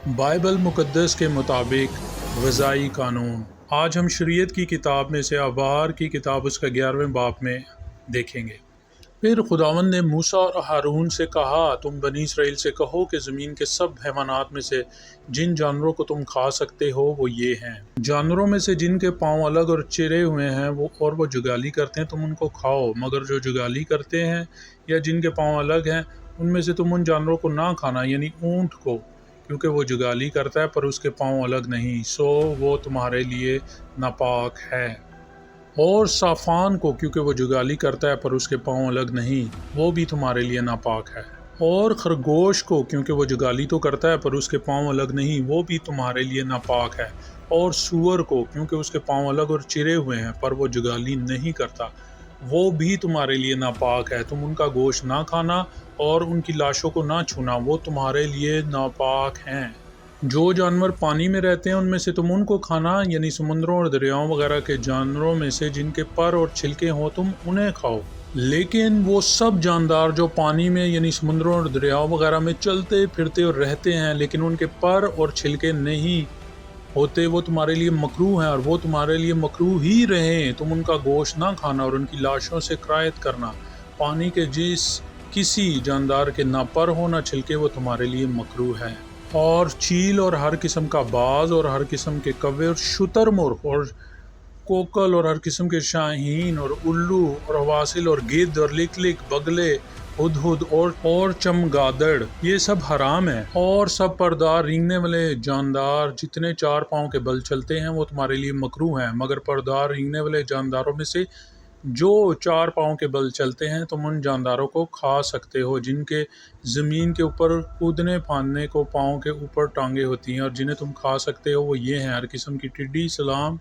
Bible مقدس کے مطابق غذائی قانون۔ آج ہم شریعت کی کتاب میں سے آبار کی کتاب اس کا 11ویں باب میں دیکھیں گے۔ پھر خداوند نے موسیٰ اور ہارون سے کہا، تم بنی اسرائیل سے کہو کہ زمین کے سب حیوانات میں سے جن جانوروں کو تم کھا سکتے ہو وہ یہ ہیں۔ جانوروں میں سے جن کے پاؤں الگ اور چرے ہوئے ہیں وہ جگالی کرتے ہیں، تم ان کو کھاؤ، مگر جو جگالی کرتے ہیں یا جن کے پاؤں الگ ہیں ان میں سے تم ان جانوروں کو نہ کھانا، یعنی اونٹ کو، کیونکہ وہ جگالی کرتا ہے پر اس کے پاؤں الگ نہیں، سو وہ تمہارے لیے ناپاک ہے۔ اور صافان کو، کیونکہ وہ جگالی کرتا ہے پر اس کے پاؤں الگ نہیں، وہ بھی تمہارے لیے ناپاک ہے۔ اور خرگوش کو، کیونکہ وہ جگالی تو کرتا ہے پر اس کے پاؤں الگ نہیں، وہ بھی تمہارے لیے ناپاک ہے۔ اور سور کو، کیونکہ اس کے پاؤں الگ اور چرے ہوئے ہیں پر وہ جگالی نہیں کرتا، وہ بھی تمہارے لیے ناپاک ہے۔ تم ان کا گوشت نہ کھانا اور ان کی لاشوں کو نہ چھونا، وہ تمہارے لیے ناپاک ہیں۔ جو جانور پانی میں رہتے ہیں ان میں سے تم ان کو کھانا، یعنی سمندروں اور دریاؤں وغیرہ کے جانوروں میں سے جن کے پر اور چھلکے ہوں تم انہیں کھاؤ۔ لیکن وہ سب جاندار جو پانی میں یعنی سمندروں اور دریاؤں وغیرہ میں چلتے پھرتے اور رہتے ہیں لیکن ان کے پر اور چھلکے نہیں ہوتے، وہ تمہارے لیے مکروہ ہیں اور وہ تمہارے لیے مکروہ ہی رہیں۔ تم ان کا گوشت نہ کھانا اور ان کی لاشوں سے کرایت کرنا۔ پانی کے کسی جاندار کے نہ پر ہو نہ چھلکے، وہ تمہارے لیے مکروہ ہے۔ اور چیل اور ہر قسم کا باز اور ہر قسم کے کوے اور شتر مرغ اور کوکل اور ہر قسم کے شاہین اور الو اور حواصل اور گدھ اور لک بگلے، ہدہد اور چمگادڑ، یہ سب حرام ہیں۔ اور سب پردار رینگنے والے جاندار جتنے 4 پاؤں کے بل چلتے ہیں وہ تمہارے لیے مکروہ ہیں، مگر پردار رینگنے والے جانداروں میں سے جو 4 پاؤں کے بل چلتے ہیں تم ان جانداروں کو کھا سکتے ہو جن کے زمین کے اوپر کودنے پھاندنے کو پاؤں کے اوپر ٹانگیں ہوتی ہیں، اور جنہیں تم کھا سکتے ہو وہ یہ ہیں: ہر قسم کی ٹڈی، سلام،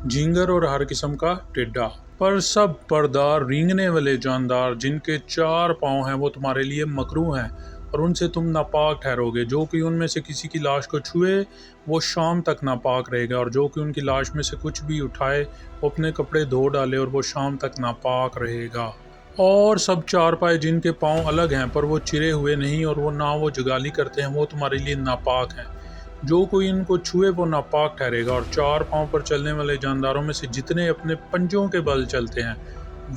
جھینگر اور ہر قسم کا ٹڈا۔ پر سب پردار رینگنے والے جاندار جن کے 4 پاؤں ہیں وہ تمہارے لیے مکروہ ہیں اور ان سے تم ناپاک ٹھہرو گے۔ جو کوئی ان میں سے کسی کی لاش کو چھوئے وہ شام تک ناپاک رہے گا، اور جو کوئی ان کی لاش میں سے کچھ بھی اٹھائے وہ اپنے کپڑے دھو ڈالے اور وہ شام تک ناپاک رہے گا۔ اور سب 4 پائے جن کے پاؤں الگ ہیں پر وہ چرے ہوئے نہیں اور وہ نہ وہ جگالی کرتے ہیں، وہ تمہارے لیے ناپاک ہیں۔ جو کوئی ان کو چھوئے وہ ناپاک ٹھہرے گا۔ اور 4 پاؤں پر چلنے والے جانداروں میں سے جتنے اپنے پنجوں کے بل چلتے ہیں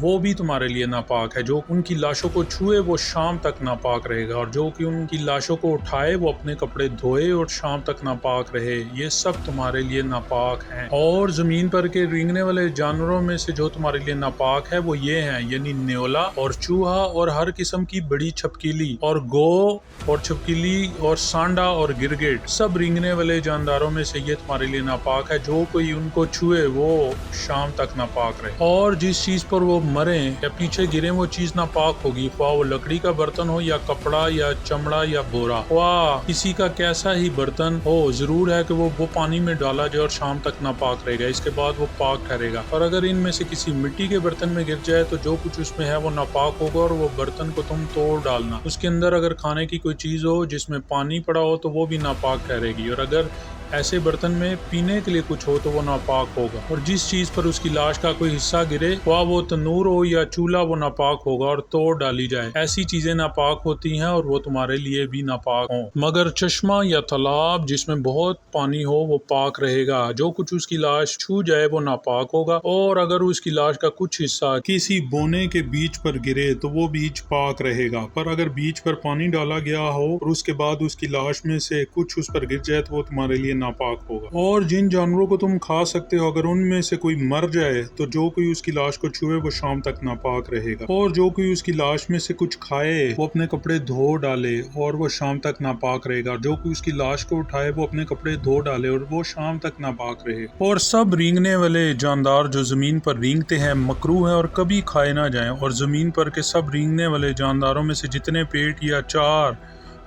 وہ بھی تمہارے لیے ناپاک ہے۔ جو ان کی لاشوں کو چھوئے وہ شام تک ناپاک رہے گا، اور جو کہ ان کی لاشوں کو اٹھائے وہ اپنے کپڑے دھوئے اور شام تک ناپاک رہے، یہ سب تمہارے لیے ناپاک ہیں۔ اور زمین پر کے رینگنے والے جانوروں میں سے جو تمہارے لیے ناپاک ہے وہ یہ ہیں، یعنی نیولا اور چوہا اور ہر قسم کی بڑی چھپکلی اور گو اور چھپکلی اور سانڈا اور گرگٹ، سب رینگنے والے جانداروں میں سے یہ تمہارے لیے ناپاک ہے۔ جو کوئی ان کو چھوئے وہ شام تک ناپاک رہے۔ اور جس چیز پر وہ مریں یا پیچھے گریں وہ چیز ناپاک ہوگی، خواہ وہ لکڑی کا برتن ہو یا کپڑا یا چمڑا یا بورا، خواہ کسی کا کیسا ہی برتن ہو، ضرور ہے کہ وہ پانی میں ڈالا جائے اور شام تک ناپاک رہے گا، اس کے بعد وہ پاک ٹھہرے گا۔ اور اگر ان میں سے کسی مٹی کے برتن میں گر جائے تو جو کچھ اس میں ہے وہ ناپاک ہوگا، اور وہ برتن کو تم توڑ ڈالنا۔ اس کے اندر اگر کھانے کی کوئی چیز ہو جس میں پانی پڑا ہو تو وہ بھی ناپاک ٹھہرے گی، اور اگر ایسے برتن میں پینے کے لیے کچھ ہو تو وہ ناپاک ہوگا۔ اور جس چیز پر اس کی لاش کا کوئی حصہ گرے، خواہ وہ تنور ہو یا چولہا، وہ ناپاک ہوگا اور توڑ ڈالی جائے۔ ایسی چیزیں ناپاک ہوتی ہیں اور وہ تمہارے لیے بھی ناپاک ہوں، مگر چشمہ یا تالاب جس میں بہت پانی ہو وہ پاک رہے گا۔ جو کچھ اس کی لاش چھو جائے وہ ناپاک ہوگا، اور اگر اس کی لاش کا کچھ حصہ کسی بونے کے بیج پر گرے تو وہ بیج پاک رہے گا، پر اگر بیج پر پانی ڈالا گیا ہو اور اس کے بعد اس کی لاش میں سے کچھ اس پر گر جائے تو وہ تمہارے لیے ناپاک ہوگا۔ اور جن جانوروں کو تم کھا سکتے ہو اگر ان میں سے کوئی مر جائے تو جو کوئی اس کی لاش کو چھوئے وہ شام تک ناپاک رہے گا۔ اور جو کوئی اس کی لاش میں سے کچھ کھائے وہ اپنے کپڑے دھو ڈالے اور وہ شام تک ناپاک رہے گا، اور جو کوئی اس کی لاش کو اٹھائے وہ اپنے کپڑے دھو ڈالے اور وہ شام تک ناپاک رہے۔ اور سب رینگنے والے جاندار جو زمین پر رینگتے ہیں مکروہ ہیں اور کبھی کھائے نہ جائیں۔ اور زمین پر کے سب رینگنے والے جانداروں میں سے جتنے پیٹ یا 4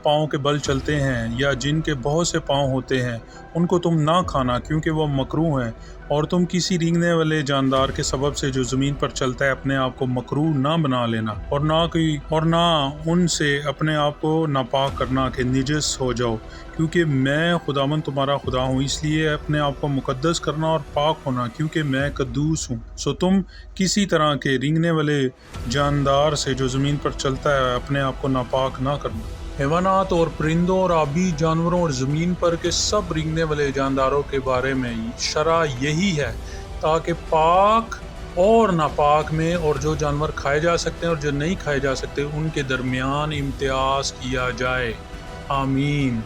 پاؤں کے بل چلتے ہیں یا جن کے بہت سے پاؤں ہوتے ہیں ان کو تم نہ کھانا، کیونکہ وہ مکروہ ہیں۔ اور تم کسی رینگنے والے جاندار کے سبب سے جو زمین پر چلتا ہے اپنے آپ کو مکروہ نہ بنا لینا، اور نہ ان سے اپنے آپ کو ناپاک کرنا کہ نجس ہو جاؤ، کیونکہ میں خداوند تمہارا خدا ہوں۔ اس لیے اپنے آپ کو مقدس کرنا اور پاک ہونا، کیونکہ میں قدوس ہوں۔ سو تم کسی طرح کے رینگنے والے جاندار سے جو زمین پر چلتا ہے اپنے آپ کو ناپاک نہ کرنا۔ حیوانات اور پرندوں اور آبی جانوروں اور زمین پر کے سب رینگنے والے جانداروں کے بارے میں شرع یہی ہے تاکہ پاک اور ناپاک میں اور جو جانور کھائے جا سکتے ہیں اور جو نہیں کھائے جا سکتے ان کے درمیان امتیاز کیا جائے۔ آمین۔